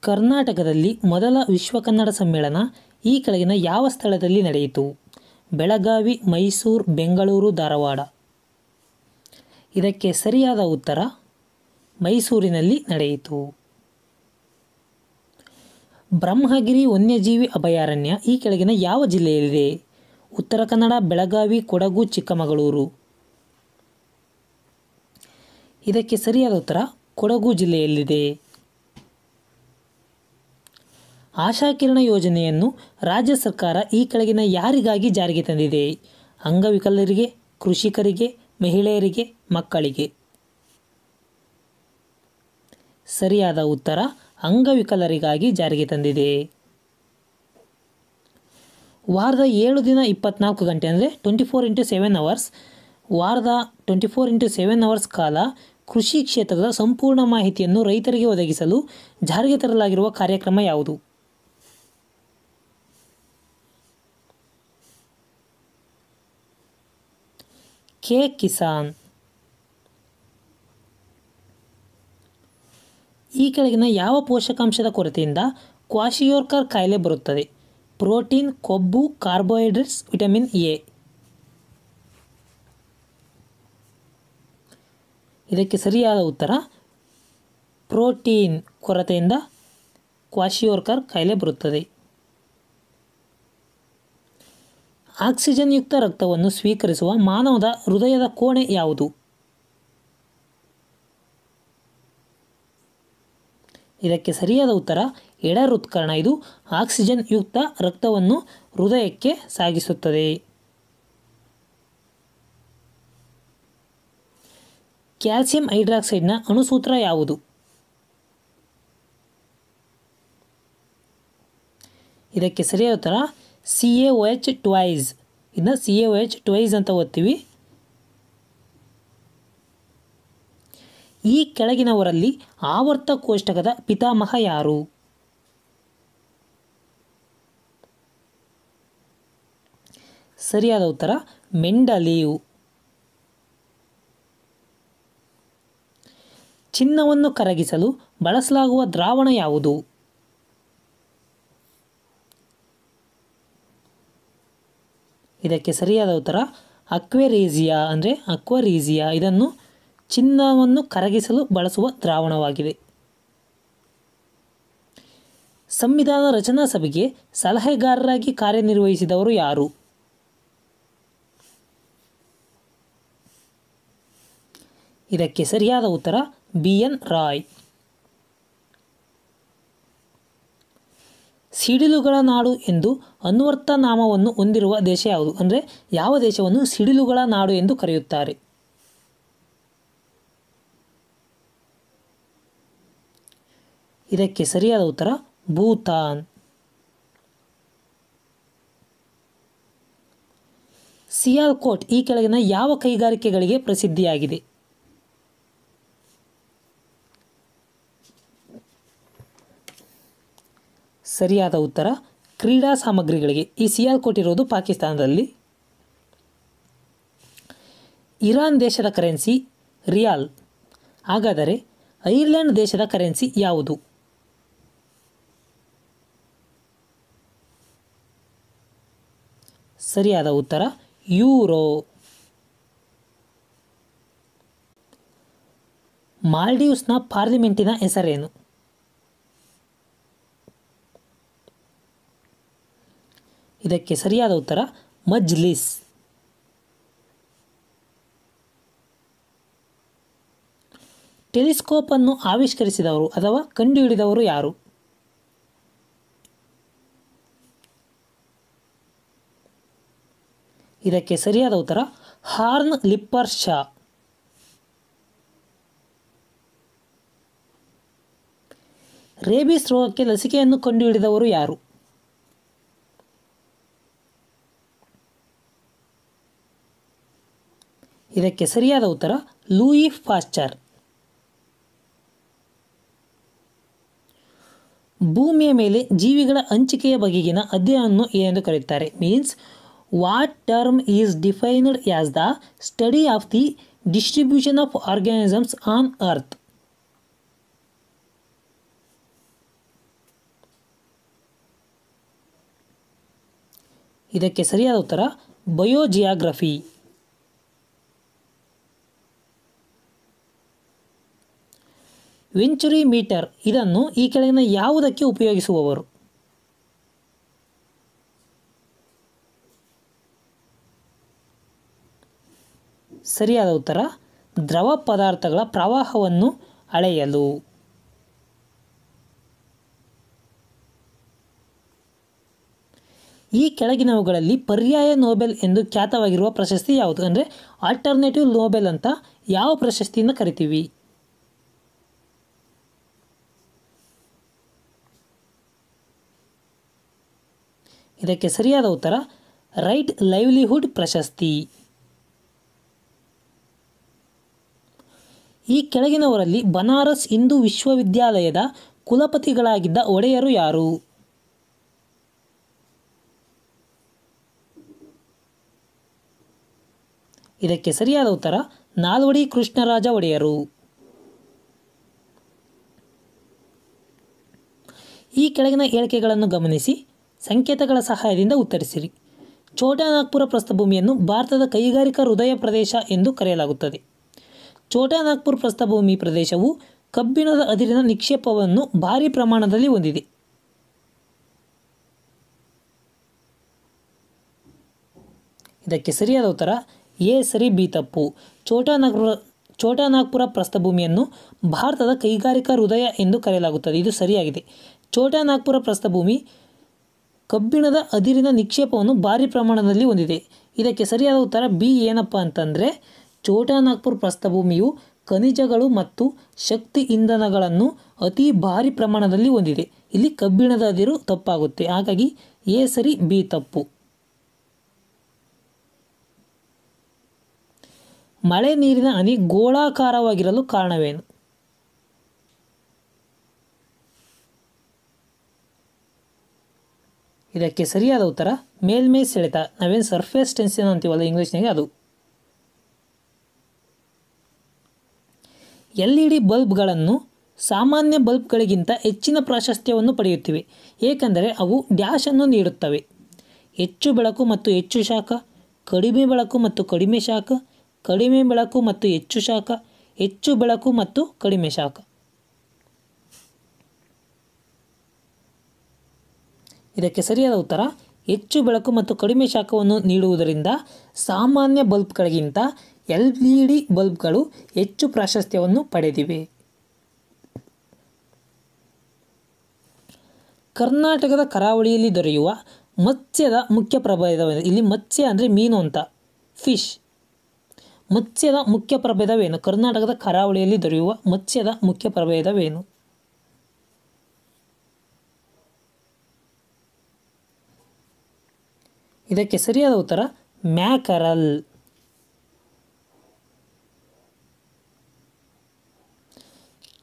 ಕರ್ನಾಟಕದಲ್ಲಿ ಮೊದಲ ವಿಶ್ವ ಕನ್ನಡ ಸಮ್ಮೇಳನ ಈ ಕೆಳಗಿನ ಯಾವ ಸ್ಥಳದಲ್ಲಿ ನಡೆಯಿತು? ಬೆಳಗಾವಿ, ಮೈಸೂರು, ಬೆಂಗಳೂರು, ಧಾರವಾಡ. ಇದಕ್ಕೆ ಸರಿಯಾದ ಉತ್ತರ ಮೈಸೂರಿನಲ್ಲಿ ನಡೆಯಿತು. ಬ್ರಹ್ಮಗಿರಿ ವನ್ಯಜೀವಿ ಅಭಯಾರಣ್ಯ ಈ ಕೆಳಗಿನ ಯಾವ ಜಿಲ್ಲೆಯಲ್ಲಿದೆ? ಉತ್ತರ ಕನ್ನಡ, ಬೆಳಗಾವಿ, ಕೊಡಗು, ಚಿಕ್ಕಮಗಳೂರು. ಇದಕ್ಕೆ ಸರಿಯಾದ ಉತ್ತರ ಕೊಡಗು ಜಿಲ್ಲೆಯಲ್ಲಿದೆ. ಆಶಾಕಿರಣ ಯೋಜನೆಯನ್ನು ರಾಜ್ಯ ಸರ್ಕಾರ ಈ ಕೆಳಗಿನ ಯಾರಿಗಾಗಿ ಜಾರಿಗೆ ತಂದಿದೆ? ಅಂಗವಿಕಲರಿಗೆ, ಕೃಷಿಕರಿಗೆ, ಮಹಿಳೆಯರಿಗೆ, ಮಕ್ಕಳಿಗೆ. ಸರಿಯಾದ ಉತ್ತರ ಅಂಗವಿಕಲರಿಗಾಗಿ ಜಾರಿಗೆ ತಂದಿದೆ. ವಾರದ 7 ದಿನ 24 ಗಂಟೆ ಅಂದರೆ 24x7 ಅವರ್ಸ್, ವಾರದ 24x7 ಅವರ್ಸ್ ಕಾಲ ಕೃಷಿ ಕ್ಷೇತ್ರದ ಸಂಪೂರ್ಣ ಮಾಹಿತಿಯನ್ನು ರೈತರಿಗೆ ಒದಗಿಸಲು ಜಾರಿಗೆ ತರಲಾಗಿರುವ ಕಾರ್ಯಕ್ರಮ ಯಾವುದು? ಕೆ ಕಿಸಾನ್. ಈ ಕೆಳಗಿನ ಯಾವ ಪೋಷಕಾಂಶದ ಕೊರತೆಯಿಂದ ಕ್ವಾಶಿಯೋರ್ಕರ್ ಕಾಯಿಲೆ ಬರುತ್ತದೆ? ಪ್ರೋಟೀನ್, ಕೊಬ್ಬು, ಕಾರ್ಬೋಹೈಡ್ರೇಟ್ಸ್, ವಿಟಮಿನ್ ಎ. ಇದಕ್ಕೆ ಸರಿಯಾದ ಉತ್ತರ ಪ್ರೋಟೀನ್ ಕೊರತೆಯಿಂದ ಕ್ವಾಶಿಯೋರ್ಕರ್ ಕಾಯಿಲೆ ಬರುತ್ತದೆ. ಆಕ್ಸಿಜನ್ ಯುಕ್ತ ರಕ್ತವನ್ನು ಸ್ವೀಕರಿಸುವ ಮಾನವದ ಹೃದಯದ ಕೋಣೆ ಯಾವುದು? ಇದಕ್ಕೆ ಸರಿಯಾದ ಉತ್ತರ ಎಡ ಹೃತ್ಕರ್ಣ. ಇದು ಆಕ್ಸಿಜನ್ ಯುಕ್ತ ರಕ್ತವನ್ನು ಹೃದಯಕ್ಕೆ ಸಾಗಿಸುತ್ತದೆ. ಕ್ಯಾಲ್ಸಿಯಂ ಹೈಡ್ರಾಕ್ಸೈಡ್ನ ಅಣುಸೂತ್ರ ಯಾವುದು? ಇದಕ್ಕೆ ಸರಿಯಾದ ಉತ್ತರ CaOH ಟ್ವೈಸ್. ಇದನ್ನ CaOH ಟ್ವೈಸ್ ಅಂತ ಓದ್ತೀವಿ. ಈ ಕೆಳಗಿನವರಲ್ಲಿ ಆವರ್ತ ಕೋಷ್ಟಕದ ಪಿತಾಮಹ ಯಾರು? ಸರಿಯಾದ ಉತ್ತರ ಮೆಂಡಲೀವ್. ಚಿನ್ನವನ್ನು ಕರಗಿಸಲು ಬಳಸಲಾಗುವ ದ್ರಾವಣ ಯಾವುದು? ಇದಕ್ಕೆ ಸರಿಯಾದ ಉತ್ತರ ಅಕ್ವೆರೀಸಿಯಾ ಅಂದರೆ ಅಕ್ವರೀಸಿಯಾ. ಇದನ್ನು ಚಿನ್ನವನ್ನು ಕರಗಿಸಲು ಬಳಸುವ ದ್ರಾವಣವಾಗಿದೆ. ಸಂವಿಧಾನ ರಚನಾ ಸಭೆಗೆ ಸಲಹೆಗಾರರಾಗಿ ಕಾರ್ಯನಿರ್ವಹಿಸಿದವರು ಯಾರು? ಇದಕ್ಕೆ ಸರಿಯಾದ ಉತ್ತರ BN ರಾಯ್. ಸಿಡಿಲುಗಳ ನಾಡು ಎಂದು ಅನ್ವರ್ಥ ನಾಮವನ್ನು ಹೊಂದಿರುವ ದೇಶ ಯಾವುದು? ಅಂದರೆ ಯಾವ ದೇಶವನ್ನು ಸಿಡಿಲುಗಳ ನಾಡು ಎಂದು ಕರೆಯುತ್ತಾರೆ? ಇದಕ್ಕೆ ಸರಿಯಾದ ಉತ್ತರ ಭೂತಾನ್. ಸಿಯಾಲ್ಕೋಟ್ ಈ ಕೆಳಗಿನ ಯಾವ ಕೈಗಾರಿಕೆಗಳಿಗೆ ಪ್ರಸಿದ್ಧಿಯಾಗಿದೆ? ಸರಿಯಾದ ಉತ್ತರ ಕ್ರೀಡಾ ಸಾಮಗ್ರಿಗಳಿಗೆ. ಈ ಸಿಯಾಲ್ಕೋಟ್ ಇರೋದು ಪಾಕಿಸ್ತಾನದಲ್ಲಿ. ಇರಾನ್ ದೇಶದ ಕರೆನ್ಸಿ ರಿಯಾಲ್. ಹಾಗಾದರೆ ಐರ್ಲೆಂಡ್ ದೇಶದ ಕರೆನ್ಸಿ ಯಾವುದು? ಸರಿಯಾದ ಉತ್ತರ ಯೂರೋ. ಮಾಲ್ಡೀವ್ಸ್ನ ಪಾರ್ಲಿಮೆಂಟಿನ ಹೆಸರೇನು? ಇದಕ್ಕೆ ಸರಿಯಾದ ಉತ್ತರ ಮಜ್ಲಿಸ್. ಟೆಲಿಸ್ಕೋಪ್ ಅನ್ನು ಆವಿಷ್ಕರಿಸಿದವರು ಅಥವಾ ಕಂಡುಹಿಡಿದವರು ಯಾರು? ಇದಕ್ಕೆ ಸರಿಯಾದ ಉತ್ತರ ಹಾರ್ನ್ ಲಿಪ್ಪರ್ ಶಾ. ರೇಬಿಸ್ ರೋಗಕ್ಕೆ ಲಸಿಕೆಯನ್ನು ಕಂಡುಹಿಡಿದವರು ಯಾರು? ಇದಕ್ಕೆ ಸರಿಯಾದ ಉತ್ತರ ಲೂಯಿ ಪಾಶ್ಚರ್. ಭೂಮಿಯ ಮೇಲೆ ಜೀವಿಗಳ ಹಂಚಿಕೆಯ ಬಗೆಗಿನ ಅಧ್ಯಯನವನ್ನು ಏನೆಂದು ಕರೆಯುತ್ತಾರೆ? Means what term is defined as the study of the distribution of organisms on earth. ಇದಕ್ಕೆ ಸರಿಯಾದ ಉತ್ತರ ಬಯೋಜಿಯಾಗ್ರಫಿ. ವೆಂಚುರಿ ಮೀಟರ್ ಇದನ್ನು ಈ ಕೆಳಗಿನ ಯಾವುದಕ್ಕೆ ಉಪಯೋಗಿಸುವವರು? ಸರಿಯಾದ ಉತ್ತರ ದ್ರವ ಪದಾರ್ಥಗಳ ಪ್ರವಾಹವನ್ನು ಅಳೆಯಲು. ಈ ಕೆಳಗಿನವುಗಳಲ್ಲಿ ಪರ್ಯಾಯ ನೋಬೆಲ್ ಎಂದು ಖ್ಯಾತವಾಗಿರುವ ಪ್ರಶಸ್ತಿ ಯಾವುದು? ಅಂದರೆ ಆಲ್ಟರ್ನೇಟಿವ್ ನೋಬೆಲ್ ಅಂತ ಯಾವ ಪ್ರಶಸ್ತಿಯನ್ನು ಕರಿತೀವಿ? ಇದಕ್ಕೆ ಸರಿಯಾದ ಉತ್ತರ ರೈಟ್ ಲೈವ್ಲಿಹುಡ್ ಪ್ರಶಸ್ತಿ. ಈ ಕೆಳಗಿನವರಲ್ಲಿ ಬನಾರಸ್ ಹಿಂದೂ ವಿಶ್ವವಿದ್ಯಾಲಯದ ಕುಲಪತಿಗಳಾಗಿದ್ದ ಒಡೆಯರು ಯಾರು? ಇದಕ್ಕೆ ಸರಿಯಾದ ಉತ್ತರ ನಾಲ್ವಡಿ ಕೃಷ್ಣರಾಜ ಒಡೆಯರು. ಈ ಕೆಳಗಿನ ಹೇಳಿಕೆಗಳನ್ನು ಗಮನಿಸಿ ಸಂಕೇತಗಳ ಸಹಾಯದಿಂದ ಉತ್ತರಿಸಿರಿ. ಛೋಟಾ ನಾಗ್ಪುರ ಪ್ರಸ್ಥಭೂಮಿಯನ್ನು ಭಾರತದ ಕೈಗಾರಿಕಾ ಹೃದಯ ಪ್ರದೇಶ ಎಂದು ಕರೆಯಲಾಗುತ್ತದೆ. ಛೋಟಾ ನಾಗ್ಪುರ ಪ್ರಸ್ಥಭೂಮಿ ಪ್ರದೇಶವು ಕಬ್ಬಿಣದ ಅದಿರಿನ ನಿಕ್ಷೇಪವನ್ನು ಭಾರಿ ಪ್ರಮಾಣದಲ್ಲಿ ಹೊಂದಿದೆ. ಇದಕ್ಕೆ ಸರಿಯಾದ ಉತ್ತರ ಎ ಸರಿ, ಬಿ ತಪ್ಪು. ಛೋಟಾ ನಾಗ್ಪುರ ಪ್ರಸ್ಥಭೂಮಿಯನ್ನು ಭಾರತದ ಕೈಗಾರಿಕಾ ಹೃದಯ ಎಂದು ಕರೆಯಲಾಗುತ್ತದೆ. ಇದು ಸರಿಯಾಗಿದೆ. ಛೋಟಾ ನಾಗ್ಪುರ ಪ್ರಸ್ಥಭೂಮಿ ಕಬ್ಬಿಣದ ಅದಿರಿನ ನಿಕ್ಷೇಪವನ್ನು ಭಾರಿ ಪ್ರಮಾಣದಲ್ಲಿ ಹೊಂದಿದೆ. ಇದಕ್ಕೆ ಸರಿಯಾದ ಉತ್ತರ ಬಿ. ಏನಪ್ಪ ಅಂತಂದರೆ ಛೋಟಾ ನಾಗ್ಪುರ ಪ್ರಸ್ಥಭೂಮಿಯು ಖನಿಜಗಳು ಮತ್ತು ಶಕ್ತಿ ಇಂಧನಗಳನ್ನು ಅತಿ ಭಾರಿ ಪ್ರಮಾಣದಲ್ಲಿ ಹೊಂದಿದೆ. ಇಲ್ಲಿ ಕಬ್ಬಿಣದ ಅದಿರು ತಪ್ಪಾಗುತ್ತೆ. ಹಾಗಾಗಿ ಎ ಸರಿ, ಬಿ ತಪ್ಪು. ಮಳೆ ನೀರಿನ ಹನಿ ಗೋಳಾಕಾರವಾಗಿರಲು ಕಾರಣವೇನು? ಇದಕ್ಕೆ ಸರಿಯಾದ ಉತ್ತರ ಮೇಲ್ಮೈ ಸೆಳೆತ. ನಾವೇನು ಸರ್ಫೇಸ್ ಟೆನ್ಷನ್ ಅಂತೀವಲ್ಲ ಇಂಗ್ಲೀಷ್ನಾಗೆ ಅದು. LED ಬಲ್ಬ್ಗಳನ್ನು ಸಾಮಾನ್ಯ ಬಲ್ಬ್ಗಳಿಗಿಂತ ಹೆಚ್ಚಿನ ಪ್ರಾಶಸ್ತ್ಯವನ್ನು ಪಡೆಯುತ್ತಿವೆ ಏಕೆಂದರೆ ಅವು ಡ್ಯಾಶನ್ನು ನೀಡುತ್ತವೆ. ಹೆಚ್ಚು ಬೆಳಕು ಮತ್ತು ಹೆಚ್ಚು ಶಾಖ, ಕಡಿಮೆ ಬೆಳಕು ಮತ್ತು ಕಡಿಮೆ ಶಾಖ, ಕಡಿಮೆ ಬೆಳಕು ಮತ್ತು ಹೆಚ್ಚು ಶಾಖ, ಹೆಚ್ಚು ಬೆಳಕು ಮತ್ತು ಕಡಿಮೆ ಶಾಖ. ಇದಕ್ಕೆ ಸರಿಯಾದ ಉತ್ತರ ಹೆಚ್ಚು ಬೆಳಕು ಮತ್ತು ಕಡಿಮೆ ಶಾಖವನ್ನು ನೀಡುವುದರಿಂದ ಸಾಮಾನ್ಯ ಬಲ್ಬ್ಗಳಿಗಿಂತ LED ಬಲ್ಬ್ಗಳು ಹೆಚ್ಚು ಪ್ರಾಶಸ್ತ್ಯವನ್ನು ಪಡೆದಿವೆ. ಕರ್ನಾಟಕದ ಕರಾವಳಿಯಲ್ಲಿ ದೊರೆಯುವ ಮತ್ಸ್ಯದ ಮುಖ್ಯ ಪ್ರಭೇದವೇನು? ಇಲ್ಲಿ ಮತ್ಸ್ಯ ಅಂದರೆ ಮೀನು ಅಂತ, ಫಿಶ್. ಮತ್ಸ್ಯದ ಮುಖ್ಯ ಪ್ರಭೇದವೇನು? ಕರ್ನಾಟಕದ ಕರಾವಳಿಯಲ್ಲಿ ದೊರೆಯುವ ಮತ್ಸ್ಯದ ಮುಖ್ಯ ಪ್ರಭೇದವೇನು? ಇದಕ್ಕೆ ಸರಿಯಾದ ಉತ್ತರ ಮ್ಯಾಕರಲ್.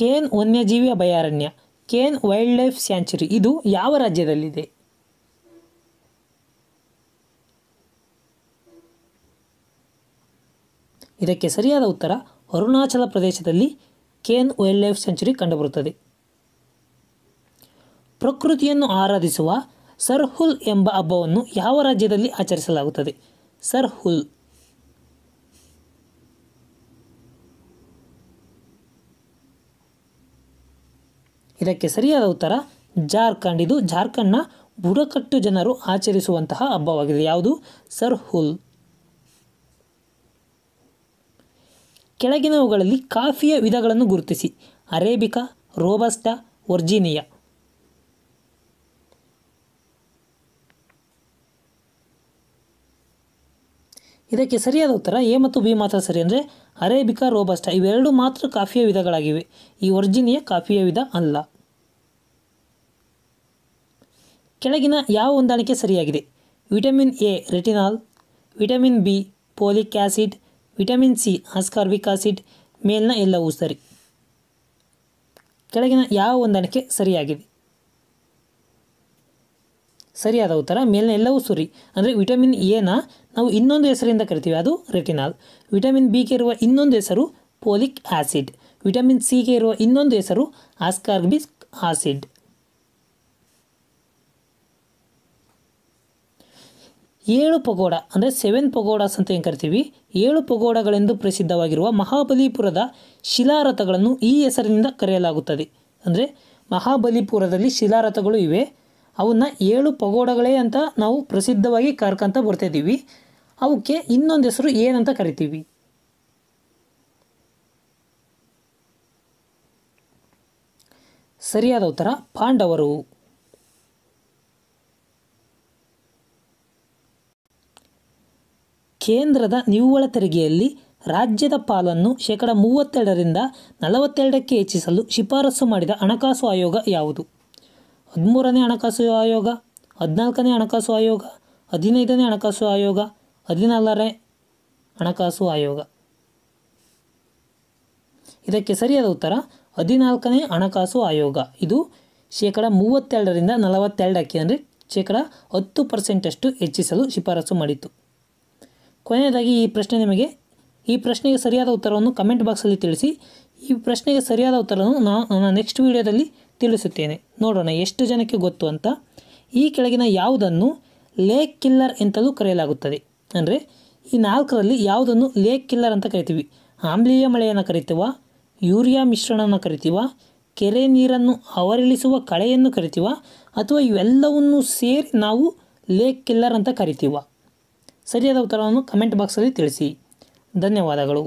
ಕೇನ್ ವನ್ಯಜೀವಿ ಅಭಯಾರಣ್ಯ, ಕೇನ್ ವೈಲ್ಡ್ ಲೈಫ್ ಸ್ಯಾಂಚುರಿ ಇದು ಯಾವ ರಾಜ್ಯದಲ್ಲಿದೆ? ಇದಕ್ಕೆ ಸರಿಯಾದ ಉತ್ತರ ಅರುಣಾಚಲ ಪ್ರದೇಶದಲ್ಲಿ ಕೇನ್ ವೈಲ್ಡ್ ಲೈಫ್ ಸ್ಯಾಂಚುರಿ ಕಂಡುಬರುತ್ತದೆ. ಪ್ರಕೃತಿಯನ್ನು ಆರಾಧಿಸುವ ಸರ್ಹುಲ್ ಎಂಬ ಹಬ್ಬವನ್ನು ಯಾವ ರಾಜ್ಯದಲ್ಲಿ ಆಚರಿಸಲಾಗುತ್ತದೆ? ಸರ್ಹುಲ್. ಇದಕ್ಕೆ ಸರಿಯಾದ ಉತ್ತರ ಜಾರ್ಖಂಡ್. ಇದು ಜಾರ್ಖಂಡ್ನ ಬುಡಕಟ್ಟು ಜನರು ಆಚರಿಸುವಂತಹ ಹಬ್ಬವಾಗಿದೆ. ಯಾವುದು? ಸರ್ಹುಲ್. ಕೆಳಗಿನವುಗಳಲ್ಲಿ ಕಾಫಿಯ ವಿಧಗಳನ್ನು ಗುರುತಿಸಿ. Arabica, robusta, Virginia. ಇದಕ್ಕೆ ಸರಿಯಾದ ಉತ್ತರ ಎ ಮತ್ತು ಬಿ ಮಾತ್ರ ಸರಿ. ಅಂದರೆ ಅರೇಬಿಕಾ, ರೋಬಸ್ಟಾ ಇವೆರಡು ಮಾತ್ರ ಕಾಫಿಯ ವಿಧಗಳಾಗಿವೆ. ಈ ವರ್ಜೀನಿಯಾ ಕಾಫಿಯ ವಿಧ ಅಲ್ಲ. ಕೆಳಗಿನ ಯಾವ ಹೊಂದಾಣಿಕೆ ಸರಿಯಾಗಿದೆ? Vitamin A retinol, vitamin B folic acid, vitamin C ascorbic acid. ಮೇಲಿನ ಎಲ್ಲವೂ ಸರಿ. ಕೆಳಗಿನ ಯಾವ ಹೊಂದಾಣಿಕೆ ಸರಿಯಾಗಿದೆ? ಸರಿಯಾದ ಉತ್ತರ ಮೇಲಿನ ಎಲ್ಲವೂ ಸರಿ. ಅಂದರೆ ವಿಟಮಿನ್ ಎನ ನಾವು ಇನ್ನೊಂದು ಹೆಸರಿಂದ ಕರಿತೀವಿ, ಅದು ರೆಟಿನಾಲ್. ವಿಟಮಿನ್ ಬಿಗೆ ಇರುವ ಇನ್ನೊಂದು ಹೆಸರು ಪೋಲಿಕ್ ಆಸಿಡ್. ವಿಟಮಿನ್ ಸಿಗೆ ಇರುವ ಇನ್ನೊಂದು ಹೆಸರು ಆಸ್ಕಾರ್ಬಿಕ್ ಆಸಿಡ್. 7 ಪಗೋಡ ಅಂದರೆ 7 ಪಗೋಡಾಸ್ ಅಂತ ಏನು ಕರಿತೀವಿ, 7 ಪಗೋಡಗಳೆಂದು ಪ್ರಸಿದ್ಧವಾಗಿರುವ ಮಹಾಬಲಿಪುರದ ಶಿಲಾರಥಗಳನ್ನು ಈ ಹೆಸರಿನಿಂದ ಕರೆಯಲಾಗುತ್ತದೆ. ಅಂದರೆ ಮಹಾಬಲಿಪುರದಲ್ಲಿ ಶಿಲಾರಥಗಳು ಇವೆ, ಅವನ್ನ 7 ಪಗೋಡಗಳೇ ಅಂತ ನಾವು ಪ್ರಸಿದ್ಧವಾಗಿ ಕರ್ಕೊಂತ ಬರ್ತಾಯಿದ್ದೀವಿ. ಅವಕ್ಕೆ ಇನ್ನೊಂದು ಹೆಸರು ಏನಂತ ಕರಿತೀವಿ? ಸರಿಯಾದ ಉತ್ತರ ಪಾಂಡವರು. ಕೇಂದ್ರದ ನಿವ್ವಳ ತೆರಿಗೆಯಲ್ಲಿ ರಾಜ್ಯದ ಪಾಲನ್ನು 32% 42% ಹೆಚ್ಚಿಸಲು ಶಿಫಾರಸು ಮಾಡಿದ ಹಣಕಾಸು ಆಯೋಗ ಯಾವುದು? 13ನೇ ಹಣಕಾಸು ಆಯೋಗ, 14ನೇ ಹಣಕಾಸು ಆಯೋಗ, 15ನೇ ಹಣಕಾಸು ಆಯೋಗ, 14ನೇ ಹಣಕಾಸು ಆಯೋಗ. ಇದಕ್ಕೆ ಸರಿಯಾದ ಉತ್ತರ 14ನೇ ಹಣಕಾಸು ಆಯೋಗ. ಇದು 32% 42% ಅಂದರೆ 10% ಹೆಚ್ಚಿಸಲು ಶಿಫಾರಸು ಮಾಡಿತ್ತು. ಕೊನೆಯದಾಗಿ ಈ ಪ್ರಶ್ನೆಗೆ ಸರಿಯಾದ ಉತ್ತರವನ್ನು ಕಮೆಂಟ್ ಬಾಕ್ಸಲ್ಲಿ ತಿಳಿಸಿ. ಈ ಪ್ರಶ್ನೆಗೆ ಸರಿಯಾದ ಉತ್ತರವನ್ನು ನಾನು ನೆಕ್ಸ್ಟ್ ವಿಡಿಯೋದಲ್ಲಿ ತಿಳಿಸುತ್ತೇನೆ. ನೋಡೋಣ ಎಷ್ಟು ಜನಕ್ಕೆ ಗೊತ್ತು ಅಂತ. ಈ ಕೆಳಗಿನ ಯಾವುದನ್ನು ಲೇಕ್ ಕಿಲ್ಲರ್ ಎಂತಲೂ ಕರೆಯಲಾಗುತ್ತದೆ? ಅಂದರೆ ಈ 4ರಲ್ಲಿ ಯಾವುದನ್ನು ಲೇಕ್ ಕಿಲ್ಲರ್ ಅಂತ ಕರಿತೀವಿ? ಆಮ್ಲೀಯ ಮಳೆಯನ್ನು ಕರಿತೀವ, ಯೂರಿಯಾ ಮಿಶ್ರಣವನ್ನು ಕರಿತೀವ, ಕೆರೆ ನೀರನ್ನು ಅವರಿಳಿಸುವ ಕಳೆಯನ್ನು ಕರಿತೀವ, ಅಥವಾ ಇವೆಲ್ಲವನ್ನು ಸೇರಿ ನಾವು ಲೇಕ್ ಕಿಲ್ಲರ್ ಅಂತ ಕರಿತೀವ? ಸರಿಯಾದ ಉತ್ತರವನ್ನು ಕಮೆಂಟ್ ಬಾಕ್ಸಲ್ಲಿ ತಿಳಿಸಿ. ಧನ್ಯವಾದಗಳು.